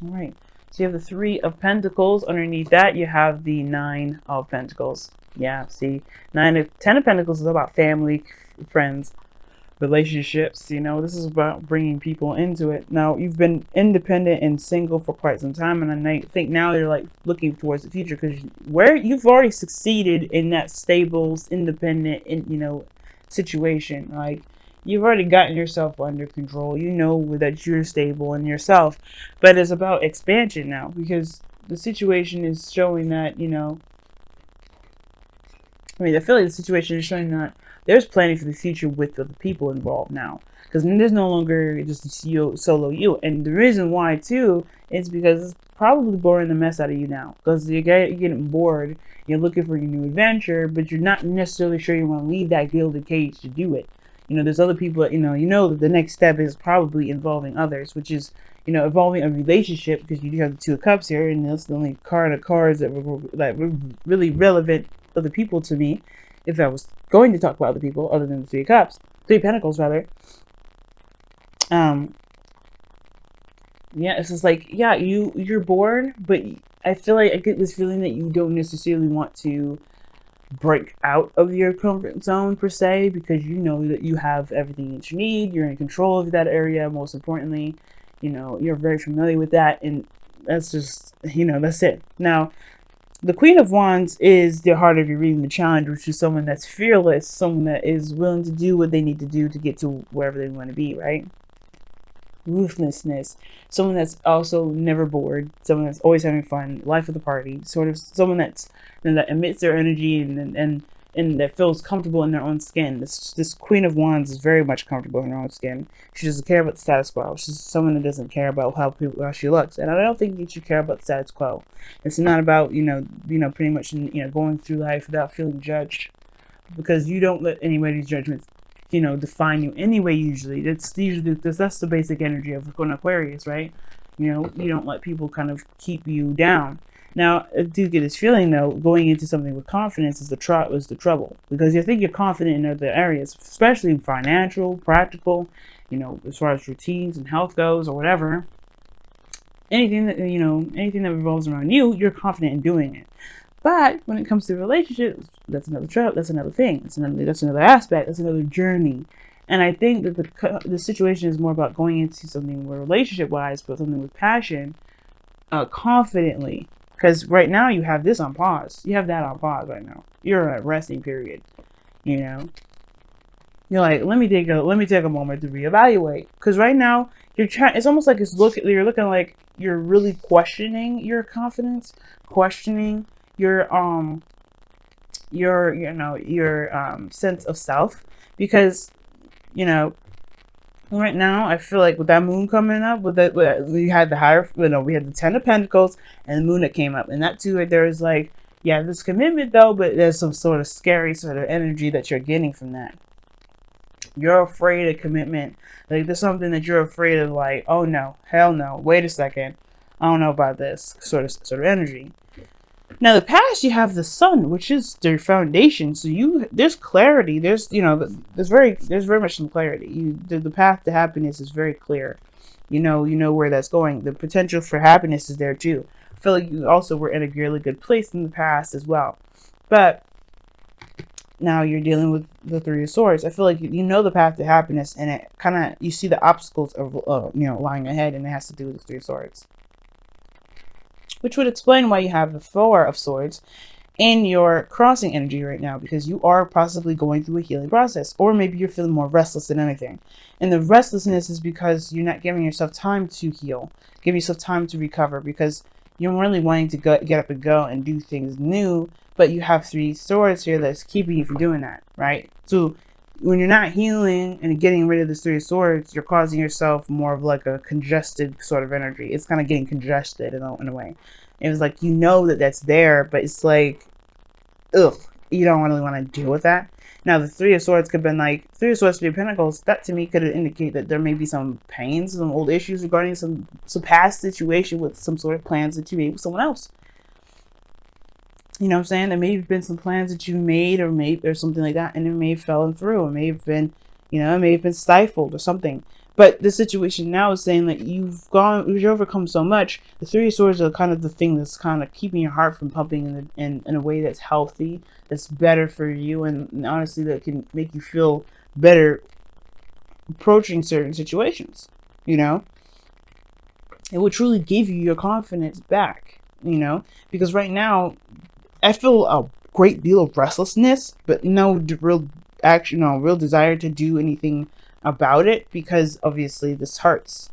All right. So you have the Three of Pentacles. Underneath that, you have the Nine of Pentacles. Yeah, see, Ten of Pentacles is about family, friends, relationships. You know, this is about bringing people into it. Now, you've been independent and single for quite some time, and I think now you're like looking towards the future because where you've already succeeded in that stable, independent, situation. Like, you've already gotten yourself under control. You know that you're stable in yourself, but it's about expansion now because the situation is showing that I feel like the situation is showing that there's planning for the future with the people involved now. Because there's no longer just you, solo you. And the reason why, too, is because it's probably boring the mess out of you now. Because you're getting bored, you're looking for your new adventure, but you're not necessarily sure you want to leave that gilded cage to do it. There's other people that, you know that the next step is probably involving others, which is, involving a relationship, because you do have the Two of Cups here, and that's the only card of cards that were really relevant other people to me, if I was going to talk about other people other than the Three of Cups, Three of Pentacles rather. Yeah, it's just like, yeah, you're bored, but I feel like I get this feeling that you don't necessarily want to break out of your comfort zone per se, because you know that you have everything that you need, you're in control of that area, most importantly, you're very familiar with that, and that's just, that's it. Now, the Queen of Wands is the heart of your reading, the challenge, which is someone that's fearless, someone that is willing to do what they need to do to get to wherever they want to be, right? Ruthlessness, someone that's also never bored, someone that's always having fun, life of the party, sort of someone that emits their energy and that feels comfortable in their own skin. This Queen of Wands is very much comfortable in her own skin. She doesn't care about the status quo. She's someone that doesn't care about how she looks, and I don't think you should care about the status quo. It's not about pretty much going through life without feeling judged, because you don't let anybody's judgments define you anyway. Usually that's the basic energy of an Aquarius, right? You don't let people kind of keep you down. Now, I do get this feeling, though, going into something with confidence is the trouble, because you think you're confident in other areas, especially financial, practical, as far as routines and health goes, or whatever. Anything that revolves around you, you're confident in doing it. But when it comes to relationships, that's another that's another thing. That's another aspect. That's another journey. And I think that the situation is more about going into something relationship wise, but something with passion, confidently. Because right now you have this on pause. You have that on pause right now. You're in a resting period. You're like, let me take a moment to reevaluate. Because right now it's almost like you're looking like you're really questioning your confidence, questioning your sense of self, because right now I feel like with that moon coming up, we had we had the Ten of Pentacles and the moon that came up, and that too right there is like, yeah, this commitment though, but there's some sort of scary sort of energy that you're getting from that. You're afraid of commitment. Like, there's something that you're afraid of, like, oh no, hell no, wait a second, I don't know about this sort of energy. Now, the past, you have the Sun, which is their foundation. So there's clarity. There's very much some clarity. The path to happiness is very clear. You know where that's going. The potential for happiness is there too. I feel like you also were in a really good place in the past as well. But now you're dealing with the Three of Swords. I feel like you know the path to happiness, and it kind of, you see the obstacles of lying ahead, and it has to do with the Three of Swords, which would explain why you have the Four of Swords in your crossing energy right now, because you are possibly going through a healing process, or maybe you're feeling more restless than anything. And the restlessness is because you're not giving yourself time to heal, give yourself time to recover, because you're really wanting to get up and go and do things new, but you have Three Swords here that's keeping you from doing that, right? So when you're not healing and getting rid of the Three of Swords, you're causing yourself more of like a congested sort of energy. It's kind of getting congested in a way. It was like, that that's there, but it's like, ugh, you don't really want to deal with that. Now, the Three of Swords could have been like, Three of Swords, Three of Pentacles, that to me could indicate that there may be some pains, some old issues regarding some past situation with some sort of plans that you made with someone else. You know what I'm saying? There may have been some plans that you made or something like that, and it may have fallen through. It may have been, it may have been stifled or something. But the situation now is saying that you've overcome so much. The Three of Swords are kind of the thing that's kind of keeping your heart from pumping in a way that's healthy, that's better for you, and honestly, that can make you feel better approaching certain situations. You know, it will truly give you your confidence back. You know, because right now, I feel a great deal of restlessness, but no real action, no real desire to do anything about it, because obviously this hurts.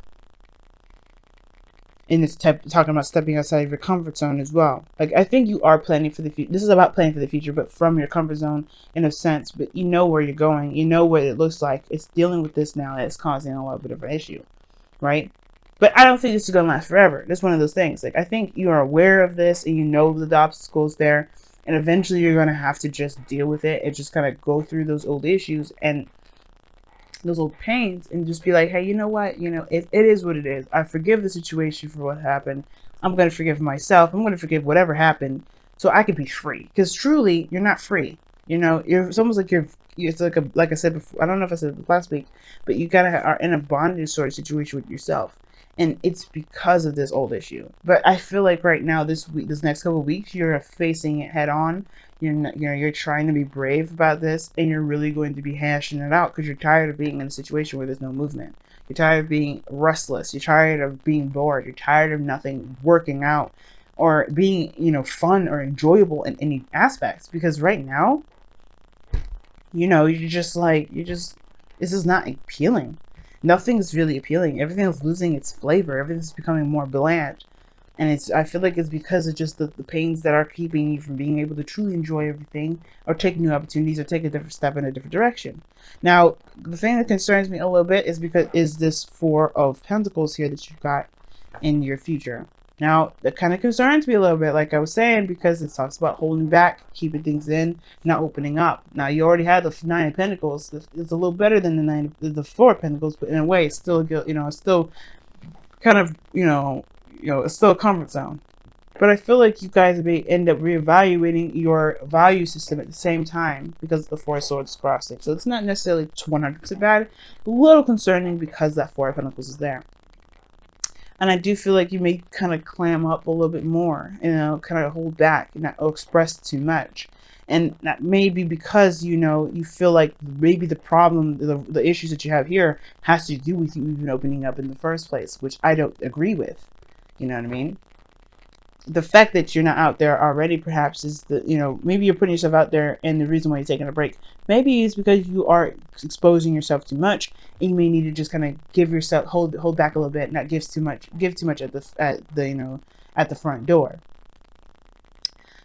And it's talking about stepping outside of your comfort zone as well. Like, I think you are planning for the future. This is about planning for the future, but from your comfort zone in a sense. But you know where you're going. You know what it looks like. It's dealing with this now that's causing a little bit of an issue, right? But I don't think this is going to last forever. This is one of those things. Like, I think you are aware of this and you know the obstacles there. And eventually you're going to have to just deal with it and just kind of go through those old issues and those old pains and just be like, hey, you know what? You know, it is what it is. I forgive the situation for what happened. I'm going to forgive myself. I'm going to forgive whatever happened so I can be free. Because truly, you're not free. You know, it's almost like it's like I said before, I don't know if I said it last week, but you kind of are in a bondage sort of situation with yourself. And it's because of this old issue. But I feel like right now, this next couple of weeks, you're facing it head on. You're trying to be brave about this, and you're really going to be hashing it out because you're tired of being in a situation where there's no movement. You're tired of being restless. You're tired of being bored. You're tired of nothing working out or being, fun or enjoyable in any aspects. Because right now, this is not appealing. Nothing's really appealing. Everything's losing its flavor. Everything's becoming more bland. And I feel like it's because of just the pains that are keeping you from being able to truly enjoy everything or take new opportunities or take a different step in a different direction. Now, the thing that concerns me a little bit is this Four of Pentacles here that you've got in your future. Now, that kind of concerns me a little bit, like I was saying, because it talks about holding back, keeping things in, not opening up. Now, you already had the Nine of Pentacles. It's a little better than the Four of Pentacles, but in a way, it's still, it's still kind of, it's still a comfort zone. But I feel like you guys may end up reevaluating your value system at the same time because the Four of Swords crossing. So it's not necessarily 100% bad, a little concerning because that Four of Pentacles is there. And I do feel like you may kind of clam up a little bit more, kind of hold back and not express too much. And that may be because, you feel like maybe the problem, the issues that you have here has to do with you even opening up in the first place, which I don't agree with. You know what I mean? The fact that you're not out there already perhaps is maybe you're putting yourself out there, and the reason why you're taking a break maybe is because you are exposing yourself too much, and you may need to just kind of give yourself hold back a little bit, not give too much at the front door.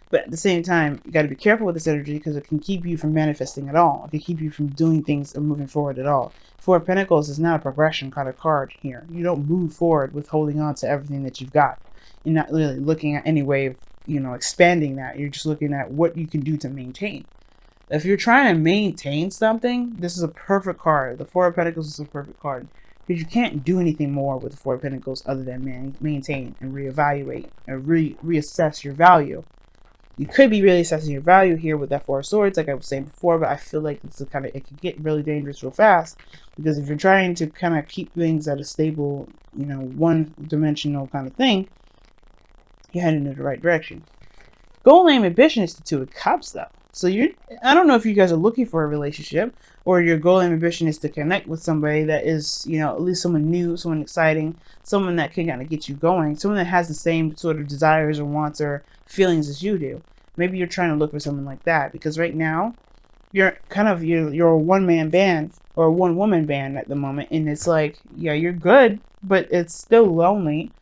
But at the same time, you got to be careful with this energy because it can keep you from manifesting at all. It can keep you from doing things or moving forward at all. Four of Pentacles is not a progression kind of card here. You don't move forward with holding on to everything that you've got. You're not really looking at any way of, expanding that. You're just looking at what you can do to maintain. If you're trying to maintain something, this is a perfect card. The Four of Pentacles is a perfect card. Because you can't do anything more with the Four of Pentacles other than maintain and reevaluate and reassess your value. You could be really assessing your value here with that Four of Swords, like I was saying before, but I feel like it can get really dangerous real fast, because if you're trying to kind of keep things at a stable, one-dimensional kind of thing, you're heading in the right direction. Goal, aim, ambition is the Two of Cups, though. So I don't know if you guys are looking for a relationship, or your goal and ambition is to connect with somebody that is, at least someone new, someone exciting, someone that can kind of get you going, someone that has the same sort of desires or wants or feelings as you do. Maybe you're trying to look for someone like that, because right now you're a one-man band or a one-woman band at the moment, and it's like, yeah, you're good, but it's still lonely.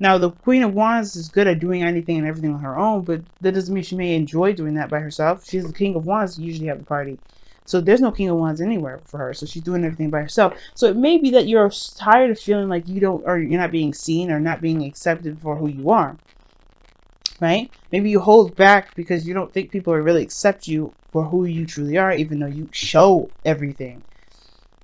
Now, the Queen of Wands is good at doing anything and everything on her own, but that doesn't mean she may enjoy doing that by herself. She's the King of Wands, usually have a party. So there's no King of Wands anywhere for her. So she's doing everything by herself. So it may be that you're tired of feeling like you're not being seen or not being accepted for who you are. Right? Maybe you hold back because you don't think people will really accept you for who you truly are, even though you show everything.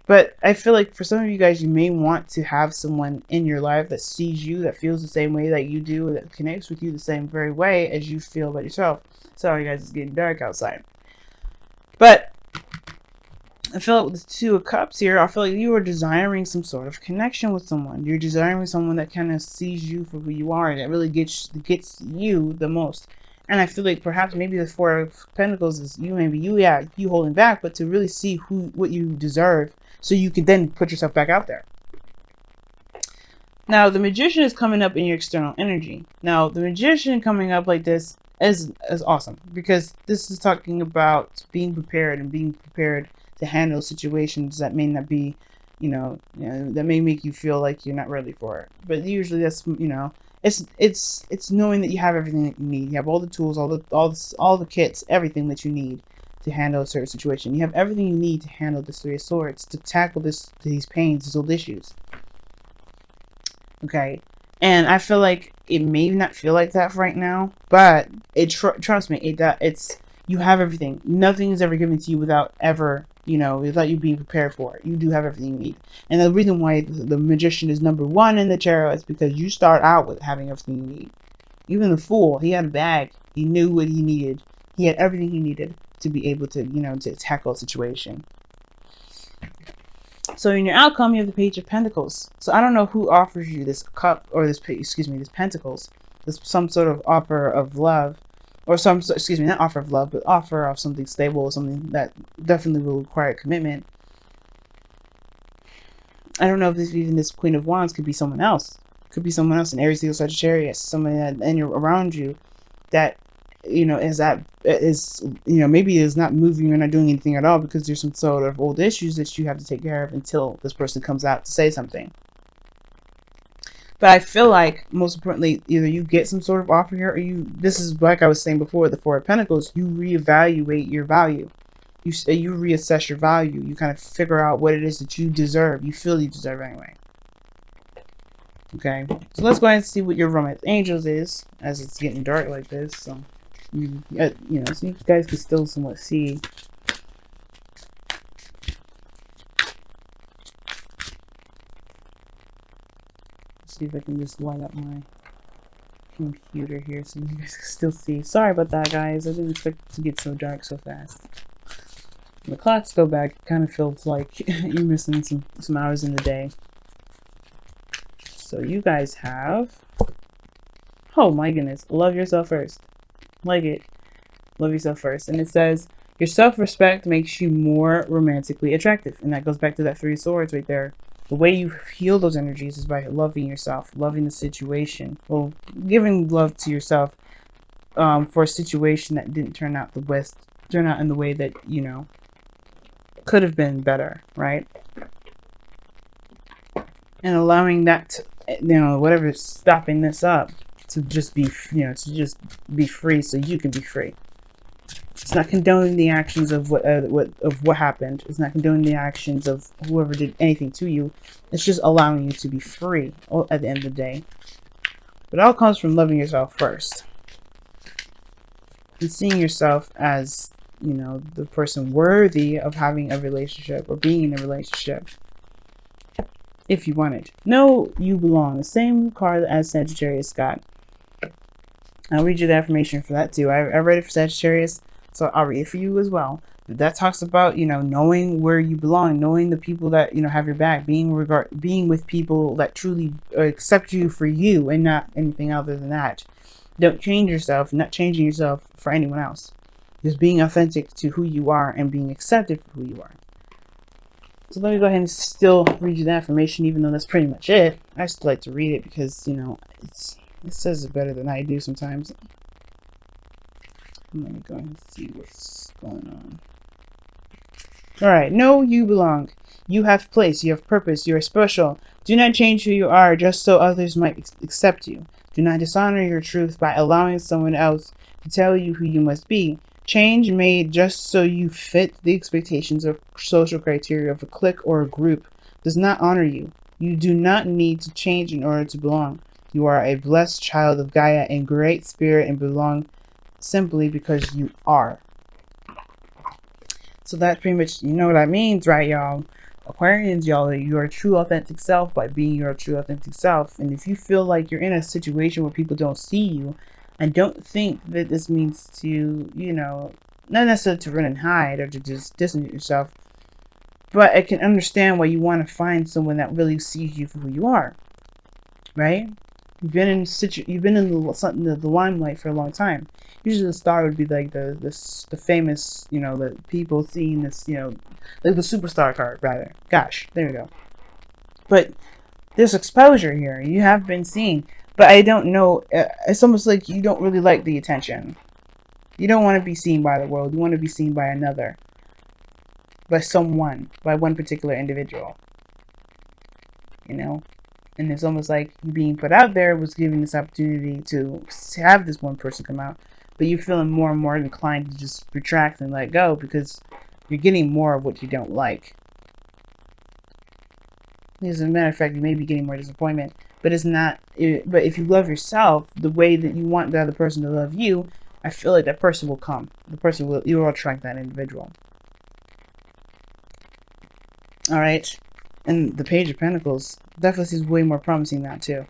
But I feel like for some of you guys, you may want to have someone in your life that sees you, that feels the same way that you do, that connects with you the same very way as you feel about yourself. Sorry guys, it's getting dark outside. But I feel like with the Two of Cups here, I feel like you are desiring some sort of connection with someone. You're desiring someone that kind of sees you for who you are, and that really gets you the most. And I feel like perhaps maybe the Four of Pentacles is you, maybe you, yeah, you holding back, but to really see what you deserve, so you can then put yourself back out there. Now, the Magician is coming up in your external energy. Now, the Magician coming up like this is awesome, because this is talking about being prepared and being prepared to handle situations that may not be, that may make you feel like you're not ready for it. But usually that's, it's knowing that you have everything that you need. You have all the tools, all the kits, everything that you need to handle a certain situation. You have everything you need to handle this Three of Swords, to tackle these pains, these old issues. Okay, and I feel like it may not feel like that right now, but trust me, it's you have everything. Nothing is ever given to you without ever, without you being prepared for it. You do have everything you need, and the reason why the Magician is number one in the tarot is because you start out with having everything you need. Even the Fool, he had a bag. He knew what he needed. He had everything he needed to be able to, to tackle a situation. So in your outcome, you have the Page of Pentacles. So I don't know who offers you this cup, or this Pentacles. This some sort of offer of love, or not offer of love, but offer of something stable, something that definitely will require commitment. I don't know if this Queen of Wands could be someone else. Could be someone else, an Aries, Leo, Sagittarius, someone that around you that maybe is not moving or not doing anything at all because there's some sort of old issues that you have to take care of until this person comes out to say something. But I feel like most importantly, either you get some sort of offer here, or this is like I was saying before, the Four of Pentacles, you reevaluate your value. You reassess your value. You kind of figure out what it is that you deserve. You feel you deserve anyway. Okay, so let's go ahead and see what your romance angels is as it's getting dark like this. So so you guys can still somewhat see. Let's see if I can just light up my computer here so you guys can still see. Sorry about that, guys. I didn't expect it to get so dark so fast. When the clocks go back, it kind of feels like you're missing some hours in the day. So you guys have, oh my goodness, love yourself first. Like it. Love yourself first. And it says, your self-respect makes you more romantically attractive. And that goes back to that Three of Swords right there. The way you heal those energies is by loving yourself, loving the situation. Well, giving love to yourself for a situation that didn't turn out in the way that, could have been better, right? And allowing that, whatever's stopping this up, to just be, free, so you can be free. It's not condoning the actions of what happened. It's not condoning the actions of whoever did anything to you. It's just allowing you to be free at the end of the day. But it all comes from loving yourself first and seeing yourself as, the person worthy of having a relationship or being in a relationship. If you want it. Know you belong. The same card as Sagittarius got. I'll read you the affirmation for that too. I read it for Sagittarius, so I'll read it for you as well. But that talks about, knowing where you belong, knowing the people that, have your back, being with people that truly accept you for you and not anything other than that. Don't change yourself, not changing yourself for anyone else. Just being authentic to who you are and being accepted for who you are. So let me go ahead and still read you the affirmation, even though that's pretty much it. I still like to read it because, it says it better than I do sometimes. Let me go ahead and see what's going on. Alright, know you belong. You have place, you have purpose, you are special. Do not change who you are just so others might accept you. Do not dishonor your truth by allowing someone else to tell you who you must be. Change made just so you fit the expectations of social criteria of a clique or a group does not honor you. You do not need to change in order to belong. You are a blessed child of Gaia and great spirit and belong simply because you are. So that's pretty much, what that means, right, y'all? Aquarians, y'all, your true authentic self by being your true authentic self. And if you feel like you're in a situation where people don't see you, and don't think that this means to, not necessarily to run and hide or to just distance yourself. But I can understand why you want to find someone that really sees you for who you are, right? You've been in the limelight for a long time. Usually the star would be like the famous, you know, the people seeing this, you know, like the superstar card rather. Gosh, there we go. But there's exposure here. You have been seen, but I don't know. It's almost like you don't really like the attention. You don't want to be seen by the world. You want to be seen by another, by someone, by one particular individual. You know. And it's almost like you being put out there was giving this opportunity to have this one person come out. But you're feeling more and more inclined to just retract and let go because you're getting more of what you don't like. As a matter of fact, you may be getting more disappointment. But it's not. But if you love yourself the way that you want the other person to love you, I feel like that person will come. You will attract that individual. Alright. And the Page of Pentacles definitely seems way more promising now too.